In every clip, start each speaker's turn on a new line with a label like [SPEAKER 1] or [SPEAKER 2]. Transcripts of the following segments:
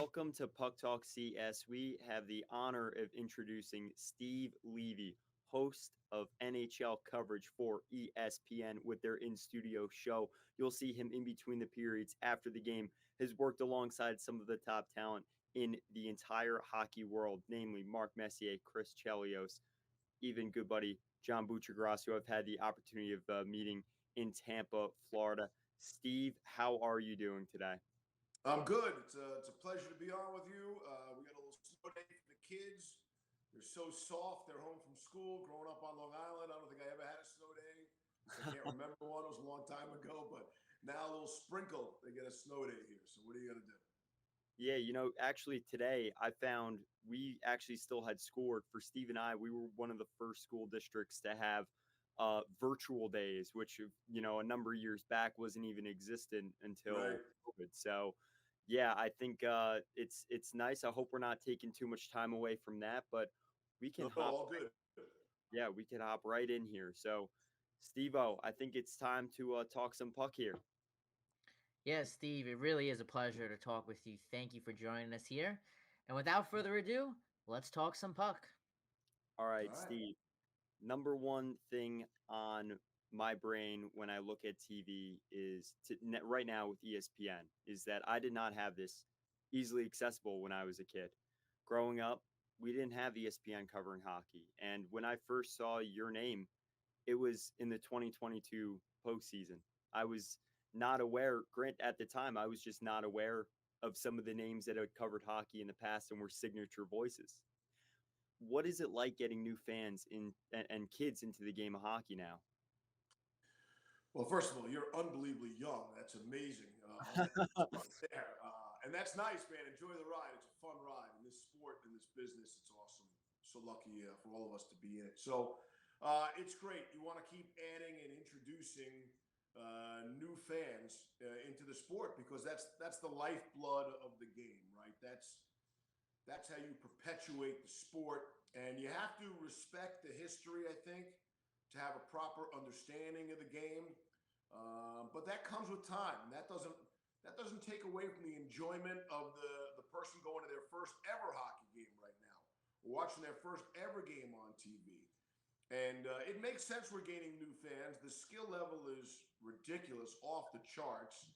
[SPEAKER 1] Welcome to Puck Talk CS. We have the honor of introducing Steve Levy, host of NHL coverage for ESPN with their in-studio show. You'll see him in between the periods after the game, has worked alongside some of the top talent in the entire hockey world, namely Mark Messier, Chris Chelios, even good buddy John Buccigross, who I've had the opportunity of meeting in Tampa, Florida. Steve, how are you doing today?
[SPEAKER 2] I'm good. It's a pleasure to be on with you. We got a little snow day for the kids. They're so soft. They're home from school, growing up on Long Island. I don't think I ever had a snow day. I can't remember one. It was a long time ago. But now a little sprinkle, they get a snow day here. So what are you going to do?
[SPEAKER 1] Yeah, actually today I found we actually still had schoolwork for Steve and I. We were one of the first school districts to have virtual days, which, a number of years back wasn't even existent until
[SPEAKER 2] Right.
[SPEAKER 1] COVID. So, yeah, I think it's nice. I hope we're not taking too much time away from that, but we can
[SPEAKER 2] No, all good.
[SPEAKER 1] we can hop right in here. So, Steve-O, I think it's time to talk some puck here.
[SPEAKER 3] Yes, Steve, it really is a pleasure to talk with you. Thank you for joining us here. And without further ado, let's talk some puck.
[SPEAKER 1] All right,
[SPEAKER 2] All right.
[SPEAKER 1] Steve. Number one thing on my brain when I look at TV is right now with ESPN is that I did not have this easily accessible when I was a kid. Growing up, we didn't have ESPN covering hockey. And when I first saw your name, it was in the 2022 postseason. I was not aware, Grant, at the time, I was just not aware of some of the names that had covered hockey in the past and were signature voices. What is it like getting new fans and kids into the game of hockey now?
[SPEAKER 2] Well, first of all, you're unbelievably young. That's amazing. There. And that's nice, man. Enjoy the ride. It's a fun ride. In this sport, in this business, it's awesome. So lucky for all of us to be in it. So it's great. You want to keep adding and introducing new fans into the sport because that's the lifeblood of the game, right? That's how you perpetuate the sport. And you have to respect the history, I think, to have a proper understanding of the game. But that comes with time. And that doesn't take away from the enjoyment of the person going to their first ever hockey game right now, or watching their first ever game on TV. And it makes sense we're gaining new fans. The skill level is ridiculous, off the charts.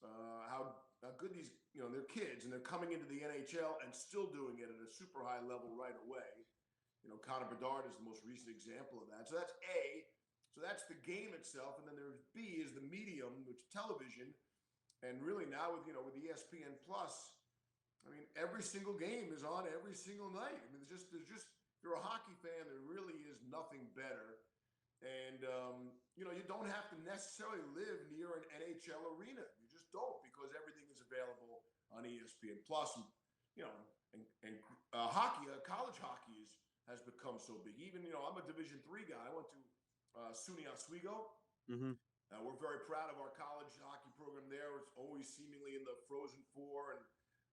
[SPEAKER 2] How good these, they're kids and they're coming into the NHL and still doing it at a super high level right away. Connor Bedard is the most recent example of that. So that's A. So that's the game itself. And then there's B is the medium, which is television. And really now with ESPN Plus, I mean, every single game is on every single night. I mean, there's just if you're a hockey fan, there really is nothing better. And, you don't have to necessarily live near an NHL arena. You just don't because everything is available on ESPN Plus. And hockey, college hockey has become so big. Even, I'm a Division III guy. I went to SUNY Oswego.
[SPEAKER 1] Mm-hmm.
[SPEAKER 2] We're very proud of our college hockey program there. It's always seemingly in the Frozen Four, and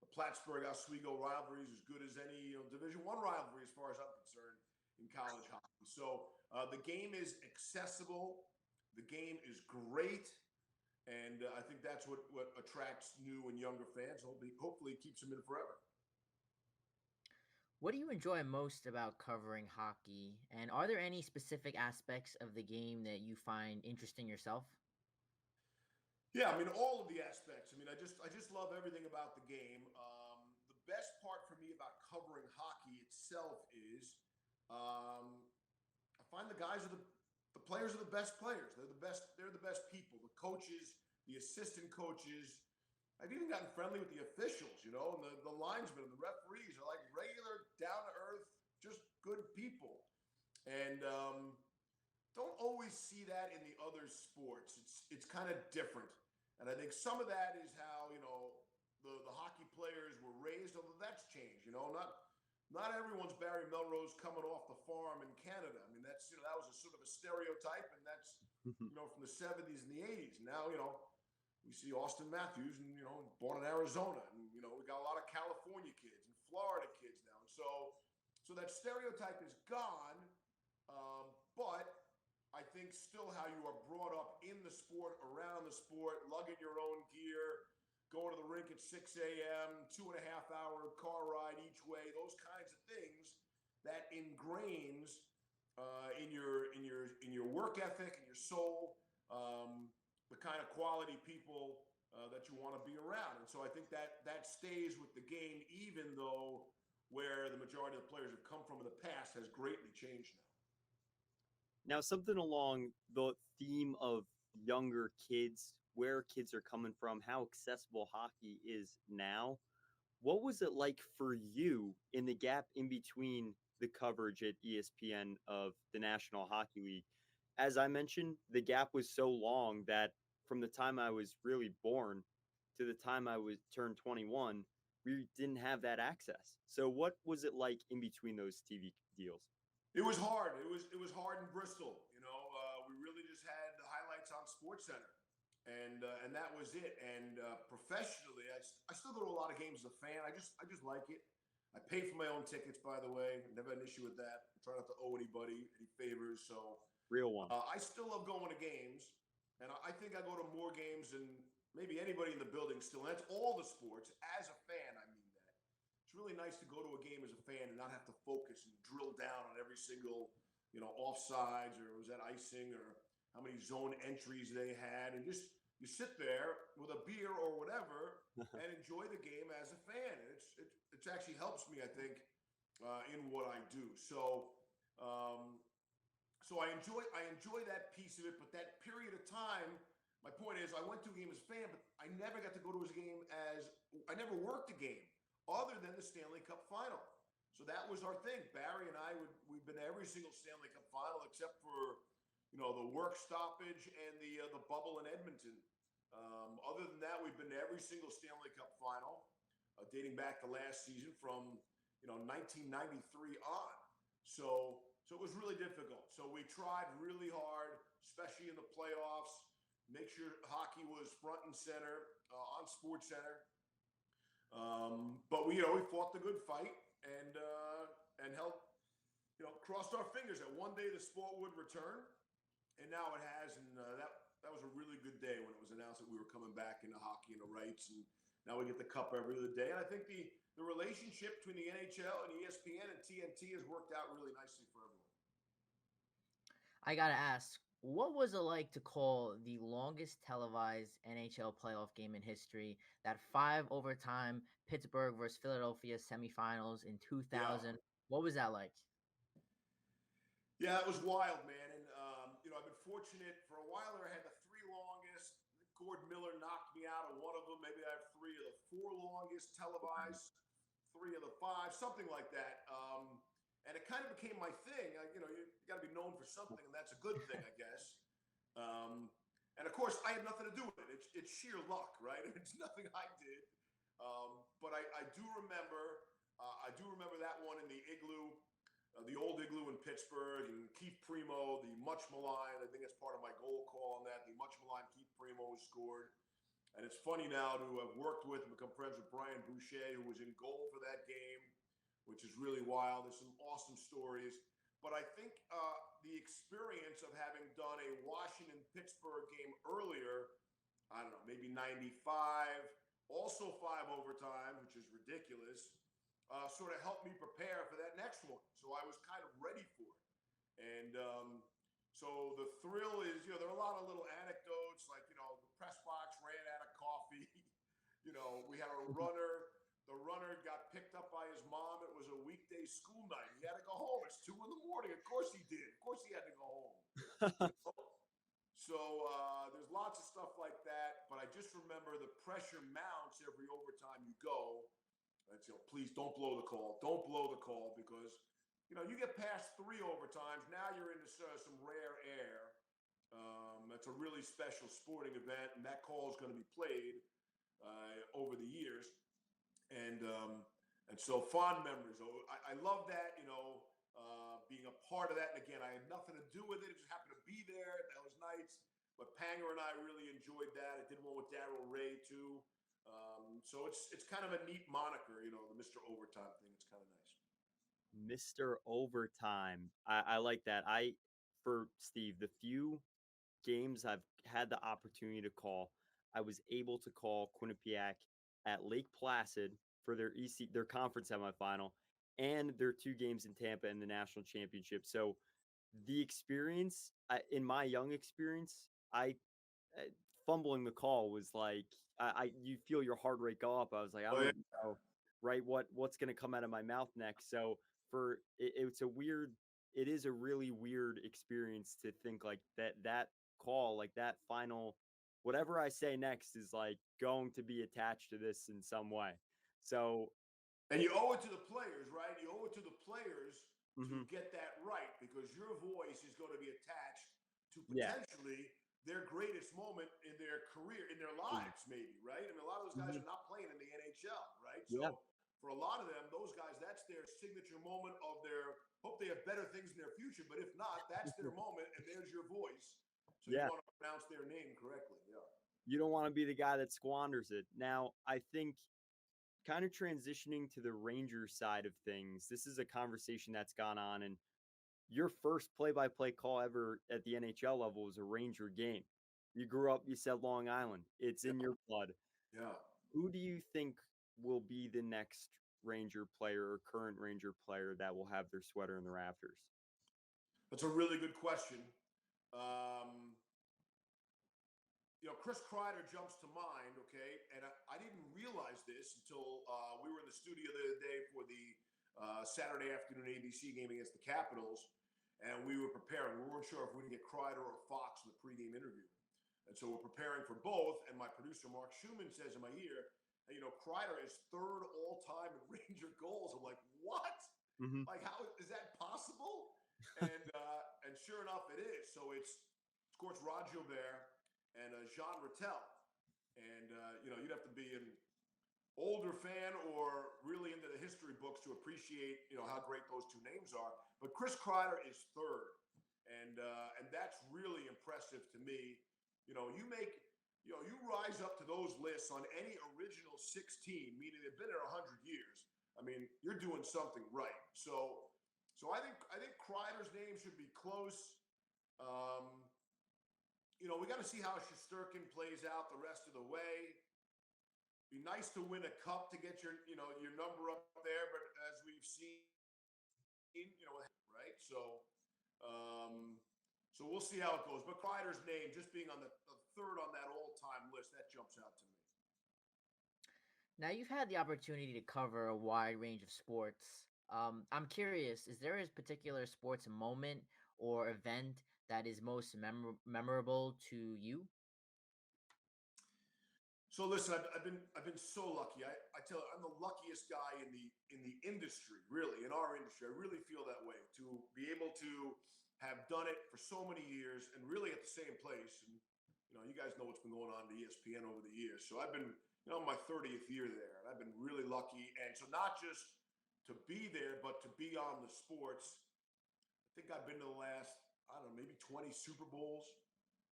[SPEAKER 2] the Plattsburgh-Oswego rivalry is as good as any Division I rivalry as far as I'm concerned in college hockey. So the game is accessible. The game is great. And I think that's what attracts new and younger fans. Hopefully it keeps them in forever.
[SPEAKER 3] What do you enjoy most about covering hockey? And are there any specific aspects of the game that you find interesting yourself?
[SPEAKER 2] Yeah, I mean, all of the aspects. I mean, I just love everything about the game. The best part for me about covering hockey itself is I find the guys the players are the best players. They're the best people. The coaches, the assistant coaches. I've even gotten friendly with the officials, and the linesmen and the referees are like regular, down-to-earth, just good people. And don't always see that in the other sports. It's kind of different. And I think some of that is how, the hockey players were raised, although that's changed, Not everyone's Barry Melrose coming off the farm in Canada. I mean, that's that was a sort of a stereotype, and that's from the 70s and the 80s. Now, we see Austin Matthews, and born in Arizona, and we got a lot of California kids and Florida kids now. And so that stereotype is gone, but I think still how you are brought up in the sport, around the sport, lugging your own gear, going to the rink at 6 a.m., 2.5 hour car ride each way, those kinds of things that ingrains in your work ethic and your soul, the kind of quality people that you want to be around. And so I think that stays with the game, even though where the majority of the players have come from in the past has greatly changed now.
[SPEAKER 1] Now, something along the theme of younger kids, where kids are coming from, how accessible hockey is now. What was it like for you in the gap in between the coverage at ESPN of the National Hockey League? As I mentioned, the gap was so long that from the time I was really born to the time I was turned 21, we didn't have that access. So what was it like in between those TV deals?
[SPEAKER 2] It was hard. It was hard in Bristol. We really just had the highlights on SportsCenter, and that was it. And professionally, I still go to a lot of games as a fan. I just like it. I pay for my own tickets, by the way. Never had an issue with that. I try not to owe anybody any favors. So
[SPEAKER 1] Real one.
[SPEAKER 2] I still love going to games, and I think I go to more games than maybe anybody in the building still. And that's all the sports. As a fan, I mean that. It's really nice to go to a game as a fan and not have to focus and drill down on every single, offsides, or was that icing, or how many zone entries they had, and just you sit there with a beer or whatever and enjoy the game as a fan. And it actually helps me, I think, in what I do. So I enjoy that piece of it. But that period of time, my point is, I went to a game as a fan, but I never got to go to a game I never worked a game other than the Stanley Cup final. So that was our thing. Barry and we've been to every single Stanley Cup final except for the work stoppage and the bubble in Edmonton. Other than that, we've been to every single Stanley Cup final, dating back to last season from 1993 on. So it was really difficult. So we tried really hard, especially in the playoffs, make sure hockey was front and center on SportsCenter. But we fought the good fight and held, crossed our fingers that one day the sport would return, and now it has. And that was a really good day when it was announced that we were coming back into hockey and the rights, and now we get the cup every other day. And I think the relationship between the NHL and ESPN and TNT has worked out really nicely for everyone.
[SPEAKER 3] I gotta ask, what was it like to call the longest televised NHL playoff game in history? That 5 overtime Pittsburgh versus Philadelphia semifinals in 2000.
[SPEAKER 2] Yeah.
[SPEAKER 3] What was that like?
[SPEAKER 2] Yeah, it was wild, man. And I've been fortunate for a while there. I had the 3 longest. Gordon Miller knocked me out of one of them. Maybe I have 3 of the 4 longest televised, 3 of the 5, something like that. And it kind of became my thing. You got to be known for something, and that's a good thing, I guess. And of course, I had nothing to do with it. It's sheer luck, right? It's nothing I did. But I do remember. I do remember that one in the igloo, the old igloo in Pittsburgh, and Keith Primo, the much maligned. I think that's part of my goal call on that. The much maligned Keith Primo was scored. And it's funny now to have worked with and become friends with Brian Boucher, who was in goal for that game, which is really wild. There's some awesome stories. But I think the experience of having done a Washington-Pittsburgh game earlier, I don't know, maybe 95, also 5 overtime, which is ridiculous, sort of helped me prepare for that next one. So I was kind of ready for it. And so the thrill is, there are a lot of little anecdotes, like, the press box ran out of coffee. We had a runner. The runner got picked up by his mom. It was a weekday school night. He had to go home. It's 2 a.m. Of course he did. Of course he had to go home. So there's lots of stuff like that. But I just remember the pressure mounts every overtime you go. That's, please don't blow the call. Don't blow the call, because, you get past 3 overtimes. Now you're into some rare air. That's a really special sporting event, and that call is going to be played over the years. And so fond memories. I love that, being a part of that. And again, I had nothing to do with it. It just happened to be there those nights. But Panger and I really enjoyed that. I did one with Darryl Ray too. So it's kind of a neat moniker, the Mr. Overtime thing. It's kind of nice.
[SPEAKER 1] Mr. Overtime. I like that. For Steve, the few games I've had the opportunity to call, I was able to call Quinnipiac at Lake Placid for their conference semifinal and their 2 games in Tampa in the national championship. So the experience, in my young experience, I fumbling the call was like you feel your heart rate go up. I was like, I
[SPEAKER 2] Oh,
[SPEAKER 1] don't
[SPEAKER 2] yeah.
[SPEAKER 1] even know, right? What's going to come out of my mouth next? So it is a really weird experience to think like that call, like that final, whatever I say next is like going to be attached to this in some way. So,
[SPEAKER 2] And you owe it to the players, right? You owe it to the players to
[SPEAKER 1] mhm,
[SPEAKER 2] get that right because your voice is going to be attached to
[SPEAKER 1] yeah,
[SPEAKER 2] potentially their greatest moment in their career, in their lives, maybe, right? I mean, a lot of those guys
[SPEAKER 1] mhm,
[SPEAKER 2] are not playing in the NHL, right?
[SPEAKER 1] yeah,
[SPEAKER 2] So for a lot of them, those guys, that's their signature moment of their hope they have better things in their future. But if not, that's their moment, and there's your voice. So you
[SPEAKER 1] yeah.
[SPEAKER 2] want to pronounce their name correctly. Yeah.
[SPEAKER 1] You don't want to be the guy that squanders it. Now, I think kind of transitioning to the Rangers side of things, this is a conversation that's gone on, and your first play-by-play call ever at the NHL level was a Ranger game. You grew up, you said Long Island. It's in
[SPEAKER 2] Yeah.
[SPEAKER 1] your blood.
[SPEAKER 2] Yeah.
[SPEAKER 1] Who do you think will be the next Ranger player or current Ranger player that will have their sweater in the rafters?
[SPEAKER 2] That's a really good question. Um, Chris Kreider jumps to mind, okay? And I didn't realize this until we were in the studio the other day for the Saturday afternoon ABC game against the Capitals, and we were preparing. We weren't sure if we would get Kreider or Fox in the pregame interview. And so we're preparing for both, and my producer, Mark Schumann, says in my ear, Kreider is third all-time in Ranger goals. I'm like, what?
[SPEAKER 1] Mm-hmm.
[SPEAKER 2] Like, how is that possible? And sure enough, it is. So it's, of course, Rod Gilbert and Jean Rattel. And, you'd have to be an older fan or really into the history books to appreciate, how great those two names are. But Chris Kreider is third. And that's really impressive to me. You rise up to those lists on any original 16, meaning they've been there 100 years. I mean, you're doing something right. So I think Kreider's name should be close. We got to see how Shesterkin plays out the rest of the way. Be nice to win a cup to get your number up there, but as we've seen, right? So we'll see how it goes. But Kreider's name, just being on the third on that all-time list, that jumps out to me.
[SPEAKER 3] Now, you've had the opportunity to cover a wide range of sports. I'm curious, is there a particular sports moment or event that is most memorable to you?
[SPEAKER 2] So listen, I've been so lucky. I tell you, I'm the luckiest guy in the industry, really, in our industry. I really feel that way to be able to have done it for so many years and really at the same place. And you guys know what's been going on at ESPN over the years. So I've been, my 30th year there, and I've been really lucky. And so not just to be there, but to be on the sports. I think I've been to the last, I don't know, maybe 20 Super Bowls.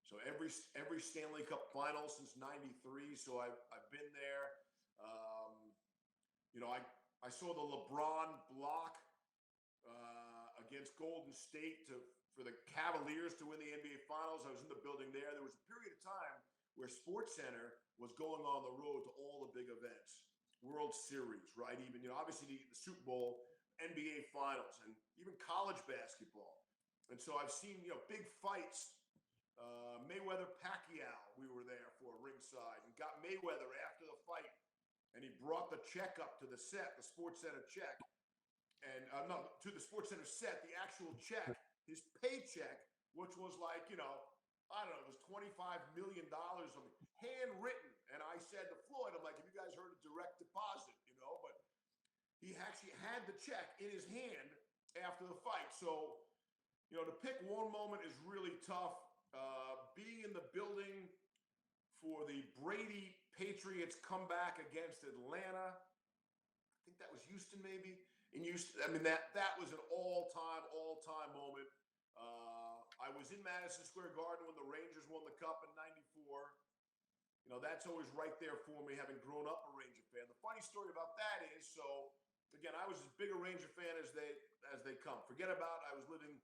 [SPEAKER 2] So every Stanley Cup final since '93. So I've been there. Um, I saw the LeBron block against Golden State for the Cavaliers to win the NBA Finals. I was in the building there. There was a period of time where SportsCenter was going on the road to all the big events, World Series, right? Even obviously the Super Bowl, NBA Finals, and even college basketball. And so I've seen big fights. Mayweather Pacquiao, we were there for ringside and got Mayweather after the fight, and he brought the check up to the set, the SportsCenter check, and not to the SportsCenter set, the actual check, his paycheck, which was like I don't know, it was $25 million, handwritten. And I said to Floyd, I'm like, have you guys heard of direct deposit? But he actually had the check in his hand after the fight. So to pick one moment is really tough. Being in the building for the Brady Patriots comeback against Atlanta. I think that was Houston, maybe. In Houston, I mean that was an all-time moment. I was in Madison Square Garden when the Rangers won the Cup in '94. That's always right there for me, having grown up a Ranger fan. The funny story about that is, so again, I was as big a Ranger fan as they come. Forget about I was living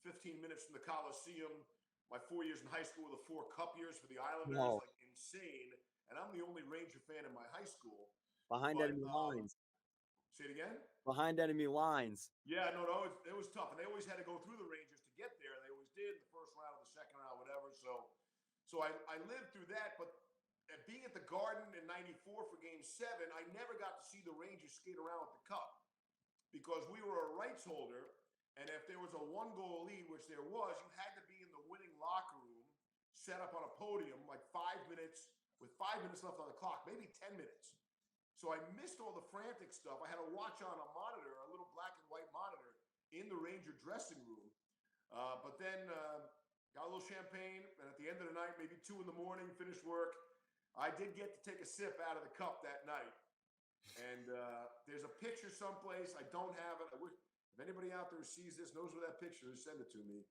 [SPEAKER 2] 15 minutes from the Coliseum. My 4 years in high school were the 4 Cup years for the Islanders,
[SPEAKER 1] No.
[SPEAKER 2] like in insane. And I'm the only Ranger fan in my high school.
[SPEAKER 1] Behind
[SPEAKER 2] But,
[SPEAKER 1] enemy lines.
[SPEAKER 2] say it again?
[SPEAKER 1] Behind enemy lines.
[SPEAKER 2] Yeah, no, it was tough. And they always had to go through the Rangers to get there. They always did, the first round, the second round, whatever. So I lived through that. But being at the Garden in '94 for Game 7, I never got to see the Rangers skate around with the cup because we were a rights holder. And if there was a 1-goal lead, which there was, you had to be in the winning locker room, set up on a podium, like 5 minutes, with 5 minutes left on the clock, maybe 10 minutes. So I missed all the frantic stuff. I had to watch on a monitor, a little black and white monitor, in the Ranger dressing room. But then got a little champagne, and at the end of the night, maybe 2 in the morning, finished work, I did get to take a sip out of the cup that night. And there's a picture someplace. I don't have it. I wish, if anybody out there who sees this knows where that picture is, send it to me.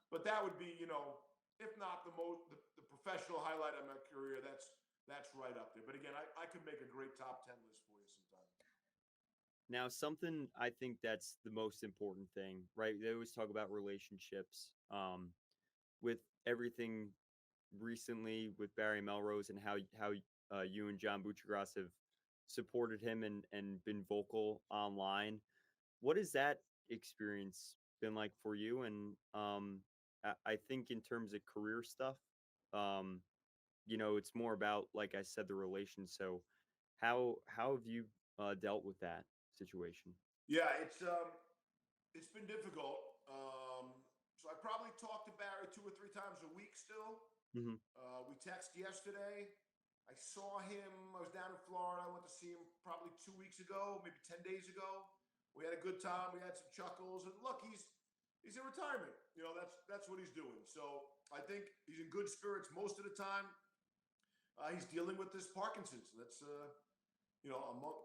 [SPEAKER 2] But that would be, if not the professional highlight of my career, that's right up there. But again, I could make a great top 10 list for you sometime.
[SPEAKER 1] Now, something I think that's the most important thing, right? They always talk about relationships. With everything recently with Barry Melrose and how you and John Buccigross have supported him and been vocal online. What has that experience been like for you? And I think in terms of career stuff, it's more about, like I said, the relation. So how have you dealt with that situation?
[SPEAKER 2] Yeah, it's been difficult. So I probably talk to Barry 2 or 3 times a week still.
[SPEAKER 1] Mm-hmm.
[SPEAKER 2] We texted yesterday. I saw him. I was down in Florida. I went to see him probably 2 weeks ago, maybe 10 days ago. We had a good time. We had some chuckles. And look, he's in retirement. That's what he's doing. So I think he's in good spirits most of the time. He's dealing with this Parkinson's. That's among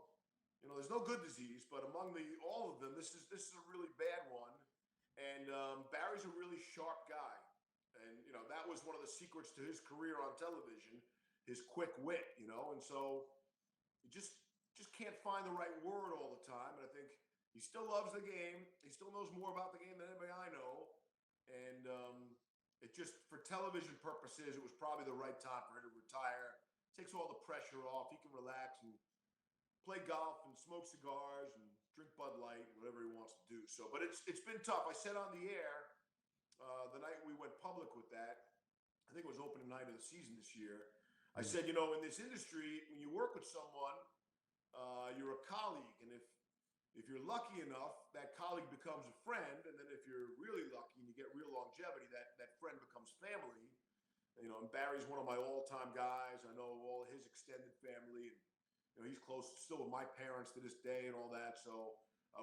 [SPEAKER 2] there's no good disease, but among all of them, this is a really bad one. And Barry's a really sharp guy, and that was one of the secrets to his career on television, his quick wit. And so you just can't find the right word all the time. And I think he still loves the game. He still knows more about the game than anybody I know. And it just, for television purposes, it was probably the right time for him to retire. Takes all the pressure off. He can relax and play golf and smoke cigars and drink Bud Light, whatever he wants to do. So, but it's been tough. I said on the air the night we went public with that, I think it was opening night of the season this year. I said, in this industry, when you work with someone, you're a colleague, and if you're lucky enough, that colleague becomes a friend, and then if you're really lucky and you get real longevity, that friend becomes family. And Barry's one of my all-time guys. I know all his extended family, and he's close still with my parents to this day and all that. So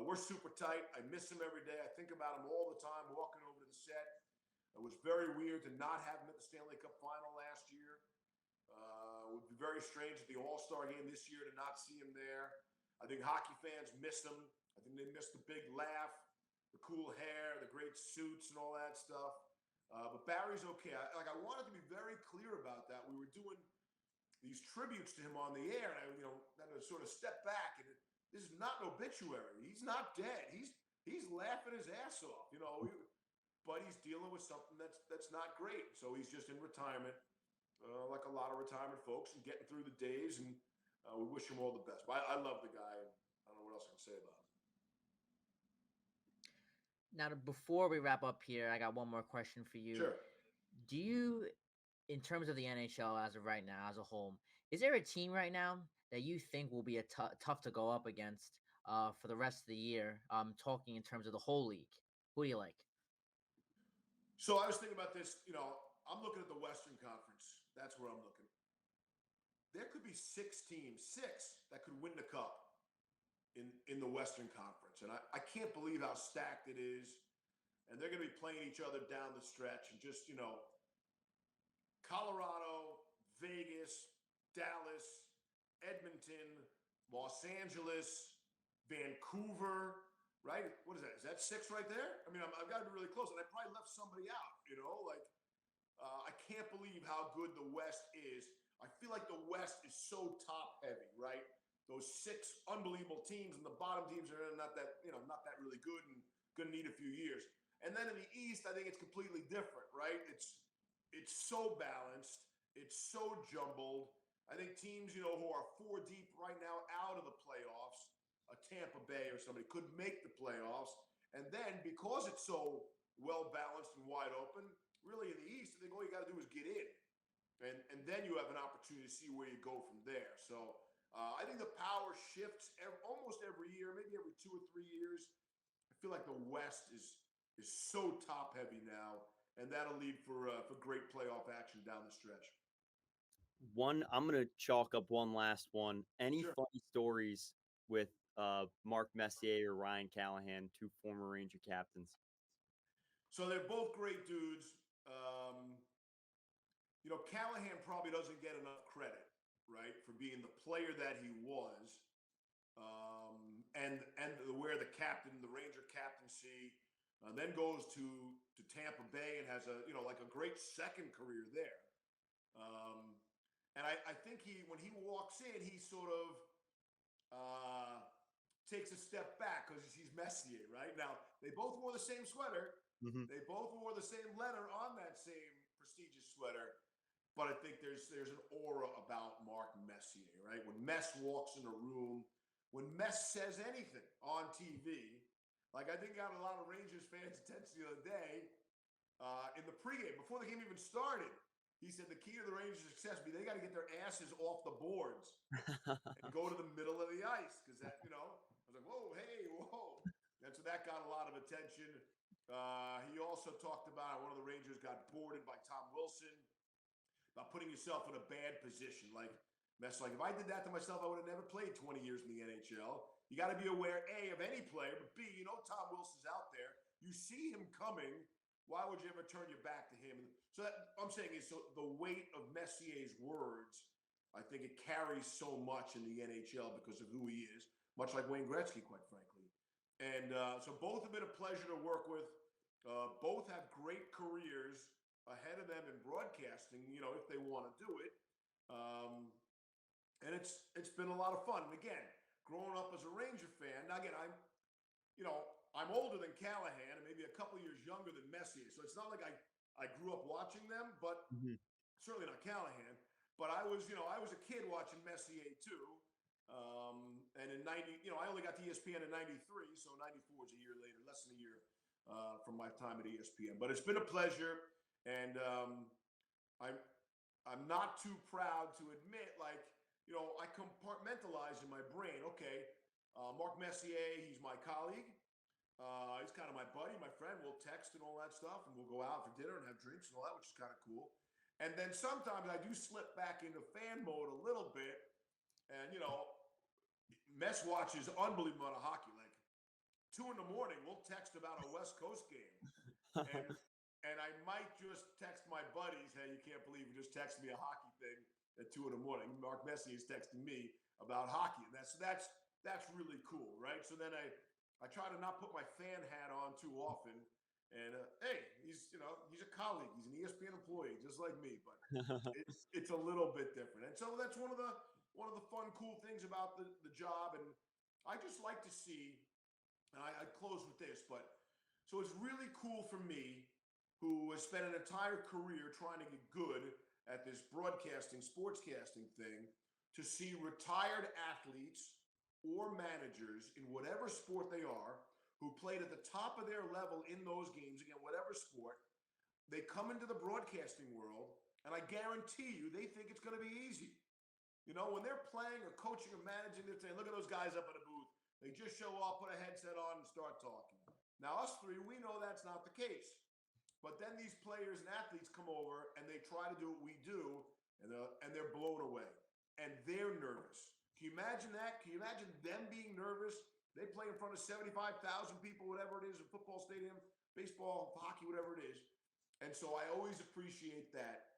[SPEAKER 2] we're super tight. I miss him every day. I think about him all the time walking over to the set. It was very weird to not have him at the Stanley Cup final last year. It would be very strange at the All-Star game this year to not see him there. I think hockey fans miss him. I think they miss the big laugh, the cool hair, the great suits, and all that stuff. But Barry's okay. I wanted to be very clear about that. We were doing these tributes to him on the air, and I had to sort of step back. And this is not an obituary. He's not dead. He's laughing his ass off, but he's dealing with something that's not great. So he's just in retirement, like a lot of retirement folks, and getting through the days. And we wish him all the best. But I love the guy. And I don't know what else I can say about him.
[SPEAKER 3] Now, before we wrap up here, I got one more question for you.
[SPEAKER 2] Sure.
[SPEAKER 3] Do you, in terms of the NHL as of right now, as a whole, is there a team right now that you think will be tough to go up against for the rest of the year? Talking in terms of the whole league. Who do you like?
[SPEAKER 2] So I was thinking about this. I'm looking at the Western Conference. That's where I'm looking. There could be 6 teams that could win the cup in the Western Conference. And I can't believe how stacked it is. And they're going to be playing each other down the stretch. And just, Colorado, Vegas, Dallas, Edmonton, Los Angeles, Vancouver, right? What is that? Is that 6 right there? I mean, I've got to be really close. And I probably left somebody out, I can't believe how good the West is. I feel like the West is so top heavy, right? Those 6 unbelievable teams, and the bottom teams are not that really good and going to need a few years. And then in the East, I think it's completely different, right? It's so balanced. It's so jumbled. I think teams, who are 4 deep right now out of the playoffs, a Tampa Bay or somebody, could make the playoffs. And then because it's so well balanced and wide open, really in the East, I think all you got to do is get in. And then you have an opportunity to see where you go from there. So I think the power shifts almost every year, maybe every 2 or 3 years. I feel like the West is so top heavy now, and that'll lead for great playoff action down the stretch.
[SPEAKER 1] I'm gonna chalk up one last one. Any
[SPEAKER 2] Sure.
[SPEAKER 1] funny stories with Mark Messier or Ryan Callahan, 2 former Ranger captains?
[SPEAKER 2] So they're both great dudes. Callahan probably doesn't get enough credit, right, for being the player that he was, and where the Ranger captaincy, then goes to Tampa Bay and has a great second career there. And I think when he walks in, he sort of takes a step back because he's Messier, right? Now, they both wore the same sweater.
[SPEAKER 1] Mm-hmm.
[SPEAKER 2] They both wore the same letter on that same prestigious sweater. But I think there's an aura about Mark Messier, right? When Mess walks in a room, when Mess says anything on TV, like I think got a lot of Rangers fans' attention the other day in the pregame, before the game even started. He said the key to the Rangers' success would be they got to get their asses off the boards and go to the middle of the ice because that, I was like, whoa, hey, whoa. And so that got a lot of attention. He also talked about one of the Rangers got boarded by Tom Wilson about putting yourself in a bad position. Like if I did that to myself, I would have never played 20 years in the NHL. You got to be aware, A, of any player, but B, Tom Wilson's out there. You see him coming. Why would you ever turn your back to him? So I'm saying is the weight of Messier's words, I think it carries so much in the NHL because of who he is, much like Wayne Gretzky, quite frankly. And so both have been a pleasure to work with. Both have great careers ahead of them in broadcasting, if they want to do it. And it's been a lot of fun. And again, growing up as a Ranger fan, now again, I'm older than Callahan and maybe a couple years younger than Messier. So it's not like I grew up watching them, but certainly not Callahan. But I was a kid watching Messier too. And in 90, I only got to ESPN in 93, so 94 is a year later, less than a year from my time at ESPN. But it's been a pleasure. And I'm not too proud to admit, I compartmentalize in my brain. Okay, Mark Messier, he's my colleague. He's kind of my buddy, my friend. We'll text and all that stuff, and we'll go out for dinner and have drinks and all that, which is kind of cool. And then sometimes I do slip back into fan mode a little bit. And, Mess watches unbelievable amount of hockey. Like 2 a.m, we'll text about a West Coast game. And I might just text my buddies, hey, you can't believe you just texted me a hockey thing at 2 a.m. Mark Messier is texting me about hockey. And that's really cool, right? So then I try to not put my fan hat on too often. And hey, he's a colleague. He's an ESPN employee, just like me. But it's a little bit different. And so that's one of the fun, cool things about the job. And I just like to see, and I close with this, but so it's really cool for me, who has spent an entire career trying to get good at this broadcasting, sportscasting thing, to see retired athletes or managers in whatever sport they are, who played at the top of their level in those games, again, whatever sport, they come into the broadcasting world, and I guarantee you, they think it's going to be easy. When they're playing or coaching or managing, they're saying, look at those guys up in the booth. They just show up, put a headset on, and start talking. Now, us three, we know that's not the case. But then these players and athletes come over, and they try to do what we do, and they're blown away. And they're nervous. Can you imagine that? Can you imagine them being nervous? They play in front of 75,000 people, whatever it is, a football stadium, baseball, hockey, whatever it is. And so I always appreciate that.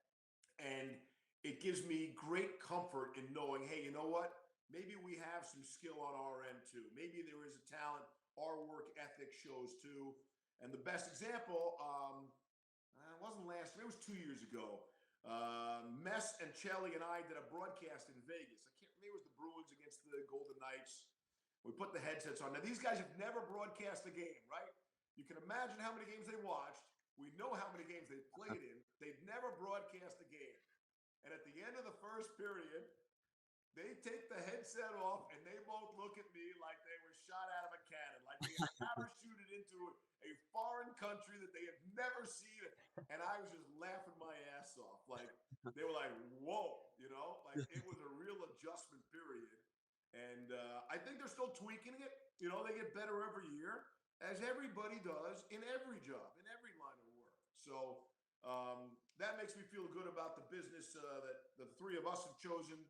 [SPEAKER 2] And it gives me great comfort in knowing, hey, you know what? Maybe we have some skill on our end too. Maybe there is a talent. Our work ethic shows too. And the best example, it wasn't last year, it was 2 years ago. Mess and Chelly and I did a broadcast in Vegas. I can't remember, it was the Bruins against the Golden Knights. We put the headsets on. Now, these guys have never broadcast a game, right? You can imagine how many games they watched. We know how many games they've played in. They've never broadcast a game. And at the end of the first period, they take the headset off and they both look at me like they were shot out of a cannon, like they had parachuted into a foreign country that they had never seen. And I was just laughing my ass off. Like they were like, whoa, like it was a real adjustment period. And I think they're still tweaking it. They get better every year, as everybody does in every job, in every line of work. So that makes me feel good about the business that the three of us have chosen,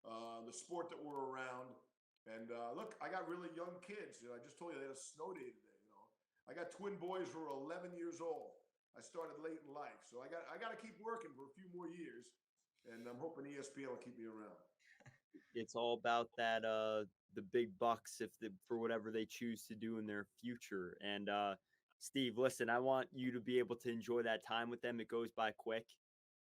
[SPEAKER 2] the sport that we're around. And look, I got really young kids. I just told you they had a snow day today. I got twin boys who are 11 years old. I started late in life, so I got to keep working for a few more years, and I'm hoping ESPN will keep me around.
[SPEAKER 1] It's all about that the big bucks for whatever they choose to do in their future. And Steve, listen, I want you to be able to enjoy that time with them. It goes by quick.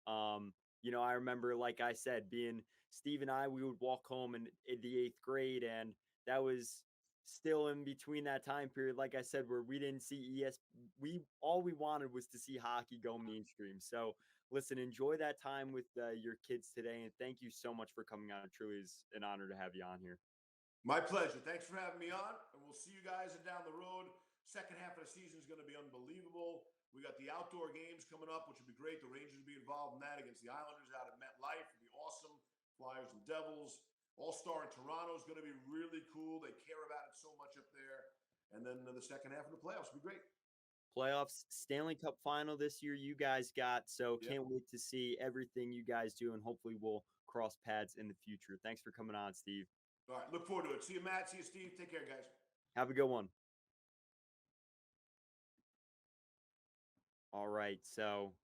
[SPEAKER 1] I remember, like I said, being Steve and I, we would walk home in the 8th grade, and that was still in between that time period, like I said, where we didn't see all we wanted was to see hockey go mainstream. So listen, enjoy that time with your kids today, and thank you so much for coming on. It truly is an honor to have you on here.
[SPEAKER 2] My pleasure. Thanks for having me on, and we'll see you guys down the road. Second half of the season is going to be unbelievable. We got the outdoor games coming up, which will be great. The Rangers will be involved in that against the Islanders out at MetLife. It'll be awesome. Flyers and Devils. All-Star in Toronto is going to be really cool. They care about it so much up there. And then the second half of the playoffs will be great.
[SPEAKER 1] Playoffs, Stanley Cup final this year you guys got, so can't wait to see everything you guys do, and hopefully we'll cross paths in the future. Thanks for coming on, Steve.
[SPEAKER 2] All right, look forward to it. See you, Matt. See you, Steve. Take care, guys.
[SPEAKER 1] Have a good one. All right, so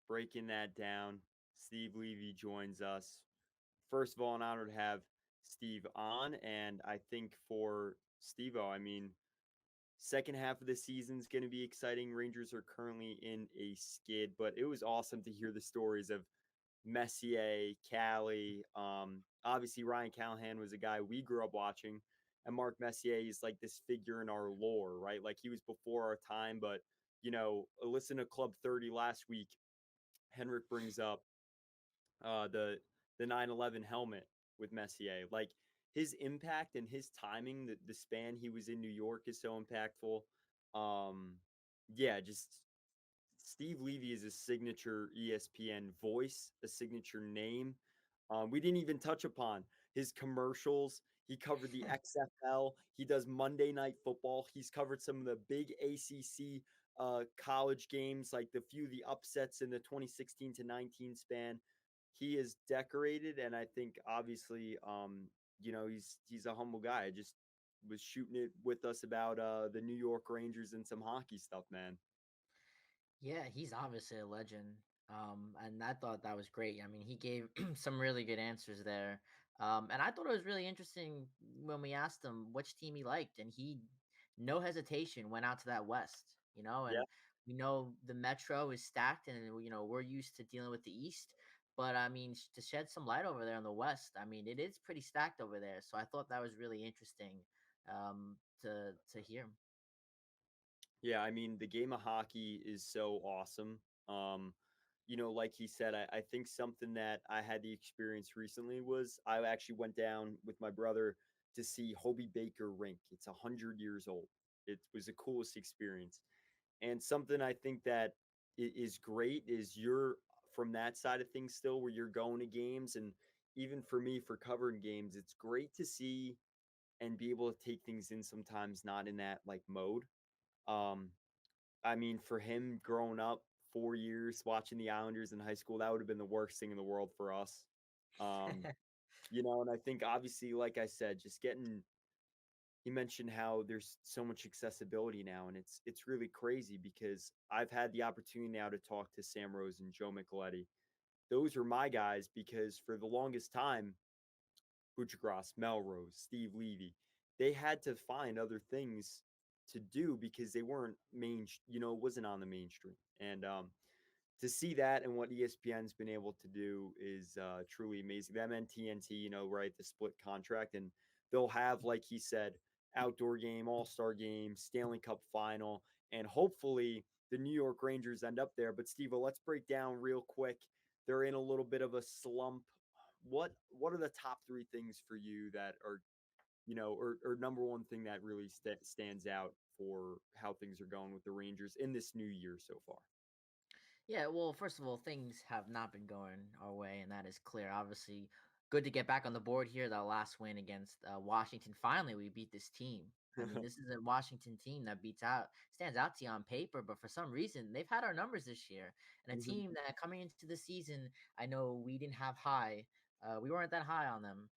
[SPEAKER 1] breaking that down, Steve Levy joins us. First of all, an honor to have Steve on, and I think for Steve-O, second half of the season is going to be exciting. Rangers are currently in a skid, but it was awesome to hear the stories of Messier, Callie. Obviously, Ryan Callahan was a guy we grew up watching, and Mark Messier is like this figure in our lore, right? Like he was before our time, but listen to Club 30 last week. Henrik brings up the 9/11 helmet with Messier. Like his impact and his timing, the span he was in New York is so impactful. Just Steve Levy is a signature ESPN voice, a signature name. We didn't even touch upon his commercials. He covered the XFL. He does Monday Night Football. He's covered some of the big ACC college games, like the upsets in the 2016 to 19 span. He is decorated, and I think obviously, he's a humble guy. I just was shooting it with us about the New York Rangers and some hockey stuff, man.
[SPEAKER 3] Yeah, he's obviously a legend. And I thought that was great. I mean, he gave some really good answers there. And I thought it was really interesting when we asked him which team he liked, and he, no hesitation, went out to that West, and we know the Metro is stacked, and, we're used to dealing with the East. But I mean, to shed some light over there on the West, I mean, it is pretty stacked over there. So I thought that was really interesting to hear.
[SPEAKER 1] Yeah, the game of hockey is so awesome. Like he said, I think something that I had the experience recently was I actually went down with my brother to see Hobie Baker rink. It's 100 years old. It was the coolest experience. And something I think that is great is you're from that side of things still, where you're going to games. And even for me, for covering games, it's great to see and be able to take things in sometimes not in that like mode. For him growing up 4 years watching the Islanders in high school, that would have been the worst thing in the world for us. And I think obviously, like I said, just getting, he mentioned how there's so much accessibility now, and it's really crazy because I've had the opportunity now to talk to Sam Rose and Joe Micheletti. Those are my guys because for the longest time, Buchagras, Melrose, Steve Levy, they had to find other things to do because they weren't it wasn't on the mainstream. And to see that and what ESPN's been able to do is truly amazing. Them and TNT, right, the split contract, and they'll have, like he said, outdoor game, all-star game, Stanley Cup final, and hopefully the New York Rangers end up there. But Steve, let's break down real quick they're in a little bit of a slump. What are the top three things for you that are, or number one thing that really stands out for how things are going with the Rangers in this new year so far?
[SPEAKER 3] Yeah, well, first of all, things have not been going our way, and that is clear. Obviously, good to get back on the board here. That last win against Washington. Finally, we beat this team. I mean, this is a Washington team that stands out to you on paper, but for some reason, they've had our numbers this year. And a
[SPEAKER 1] Mhm.
[SPEAKER 3] team that coming into the season, I know we didn't have high, we weren't that high on them,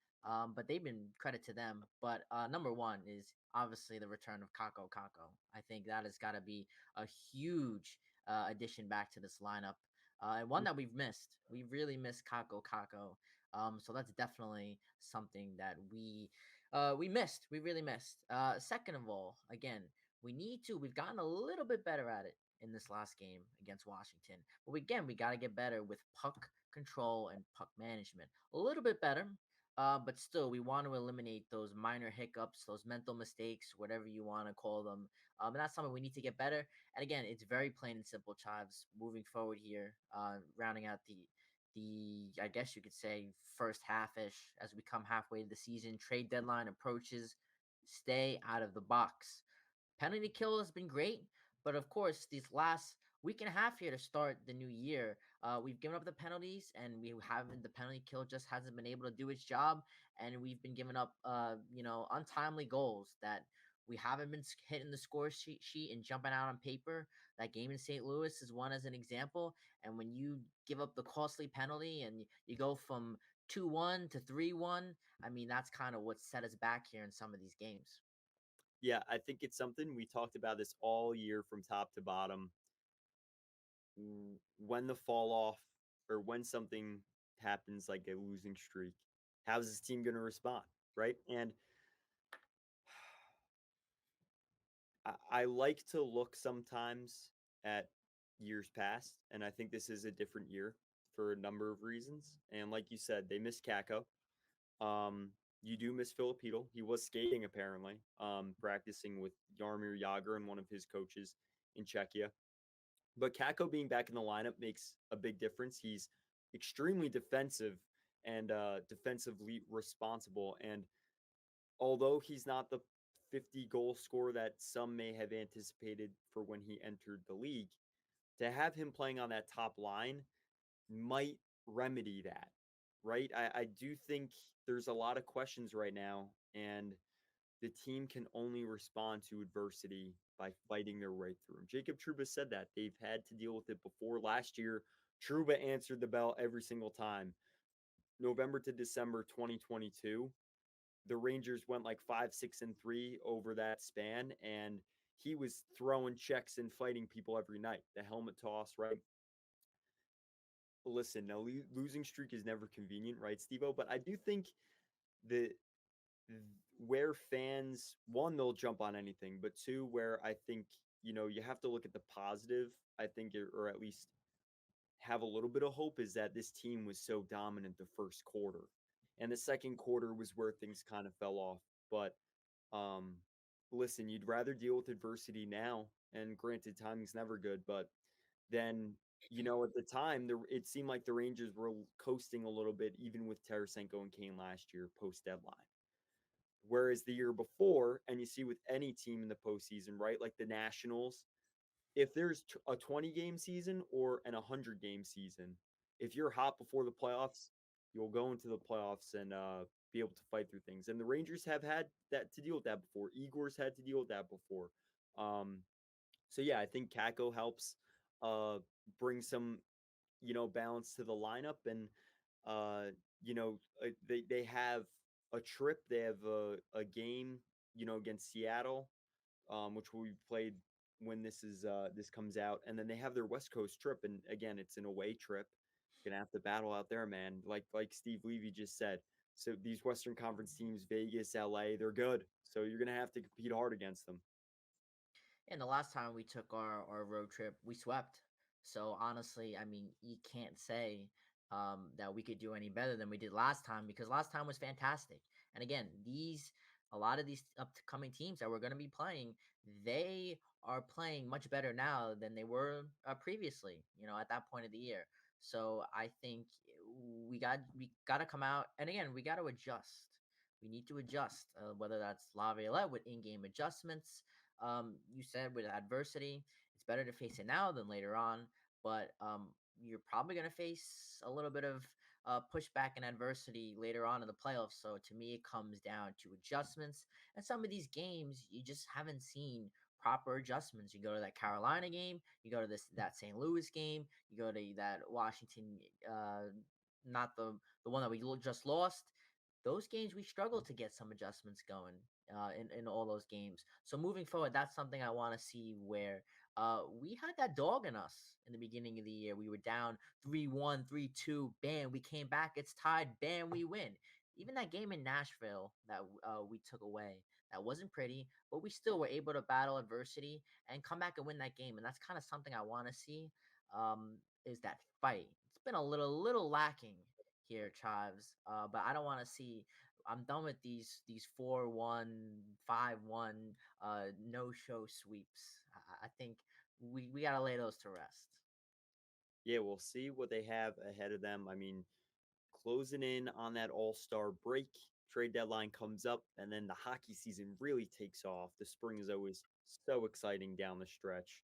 [SPEAKER 3] but they've been credit to them. But number one is obviously the return of Kako Kako. I think that has got to be a huge addition back to this lineup, and one that we've missed. We really missed Kako Kako. So that's definitely something that we missed. We really missed. Second of all, again, we've gotten a little bit better at it in this last game against Washington. But again, we got to get better with puck control and puck management. A little bit better. But still, we want to eliminate those minor hiccups, those mental mistakes, whatever you want to call them. And that's something we need to get better. And again, it's very plain and simple, Chives. Moving forward here, rounding out the I guess you could say first half ish as we come halfway to the season. Trade deadline approaches. Stay out of the box. Penalty kill has been great, but of course, these last week and a half here to start the new year, we've given up the penalties, and we haven't. The penalty kill just hasn't been able to do its job, and we've been giving up, untimely goals that we haven't been hitting the score sheet and jumping out on paper. That game in St. Louis is one as an example. And when you give up the costly penalty and you go from 2-1 to 3-1, I mean that's kind of what set us back here in some of these games.
[SPEAKER 1] Yeah, I think it's something we talked about this all year from top to bottom. When the fall off or when something happens like a losing streak, how's this team going to respond? Right. And I like to look sometimes at years past, and I think this is a different year for a number of reasons. And like you said, they miss Kako. Um, you do miss Filipino. He was skating apparently, practicing with Yarmir Yager and one of his coaches in Czechia. But Kako being back in the lineup makes a big difference. He's extremely defensive and defensively responsible. And although he's not the 50 goal scorer that some may have anticipated for when he entered the league, to have him playing on that top line might remedy that, right? I do think there's a lot of questions right now, and the team can only respond to adversity by fighting their way through. And Jacob Truba said that they've had to deal with it before. Last year, Truba answered the bell every single time. November to December 2022, the Rangers went like 5, 6, and 3 over that span, and he was throwing checks and fighting people every night. The helmet toss, right? Listen, no losing streak is never convenient, right, Steve-O? But I do think the where fans, one, they'll jump on anything, but two, where I think you have to look at the positive. I think, or at least have a little bit of hope, is that this team was so dominant the first quarter, and the second quarter was where things kind of fell off. But um, listen, you'd rather deal with adversity now, and granted, timing's never good, but then at the time, it seemed like the Rangers were coasting a little bit, even with Tarasenko and Kane last year post deadline. Whereas the year before, and you see with any team in the postseason, right, like the Nationals, if there's a 20 game season or an 100 game season, if you're hot before the playoffs, you'll go into the playoffs and be able to fight through things. And the Rangers have had that to deal with that before. Igor's had to deal with that before. Um, so yeah, I think Kako helps uh, bring some balance to the lineup, and they have a trip. They have a game against Seattle, which we played when this comes out, and then they have their West Coast trip, and again, it's an away trip. Gonna have to battle out there, man. Like Steve Levy just said. So these Western Conference teams, Vegas, LA, they're good. So you're gonna have to compete hard against them.
[SPEAKER 3] And the last time we took our road trip, we swept. So honestly, I mean, you can't say that we could do any better than we did last time because last time was fantastic. And again, a lot of these upcoming teams that we're going to be playing, they are playing much better now than they were previously. At that point of the year. So I think we gotta come out, and again, we gotta adjust. We need to adjust, whether that's Laviolette with in-game adjustments. You said with adversity, it's better to face it now than later on. But you're probably gonna face a little bit of pushback and adversity later on in the playoffs. So to me, it comes down to adjustments. And some of these games you just haven't seen proper adjustments. You go to that Carolina game, you go to that St. Louis game, you go to that Washington, not the one that we just lost. Those games we struggle to get some adjustments going in all those games. So moving forward, that's something I want to see where we had that dog in us in the beginning of the year. We were down 3-1, 3-2. Bam, we came back. It's tied. Bam, we win. Even that game in Nashville that we took away, that wasn't pretty, but we still were able to battle adversity and come back and win that game. And that's kind of something I want to see, is that fight. It's been a little lacking here, Chives. But I don't want to see. I'm done with these 4-1, 5-1 no show sweeps. I think we gotta lay those to rest.
[SPEAKER 1] Yeah, we'll see what they have ahead of them. I mean, closing in on that all-star break, trade deadline comes up, and then the hockey season really takes off. The spring is always so exciting down the stretch.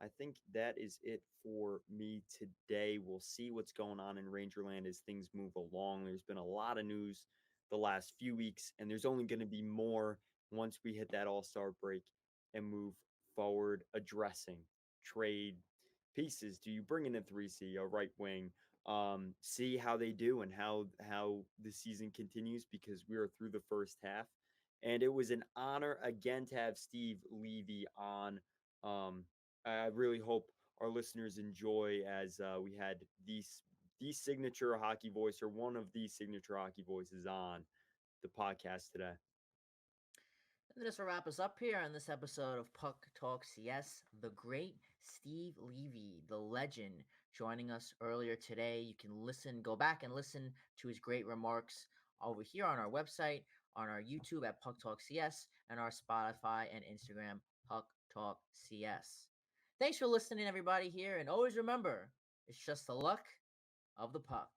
[SPEAKER 1] I think that is it for me today. We'll see what's going on in Rangerland as things move along. There's been a lot of news the last few weeks, and there's only going to be more once we hit that all-star break and move forward, addressing trade pieces. Do you bring in a 3C, a right wing? See how they do and how the season continues, because we are through the first half. And it was an honor again to have Steve Levy on. I really hope our listeners enjoy, as we had the signature hockey voice, or one of the signature hockey voices, on the podcast today.
[SPEAKER 3] And this will wrap us up here on this episode of Puck Talk CS. The great Steve Levy, the legend, joining us earlier today. You can go back and listen to his great remarks over here on our website, on our YouTube at Puck Talk CS, and our Spotify and Instagram, Puck Talk CS. Thanks for listening, everybody, here. And always remember, it's just the luck of the puck.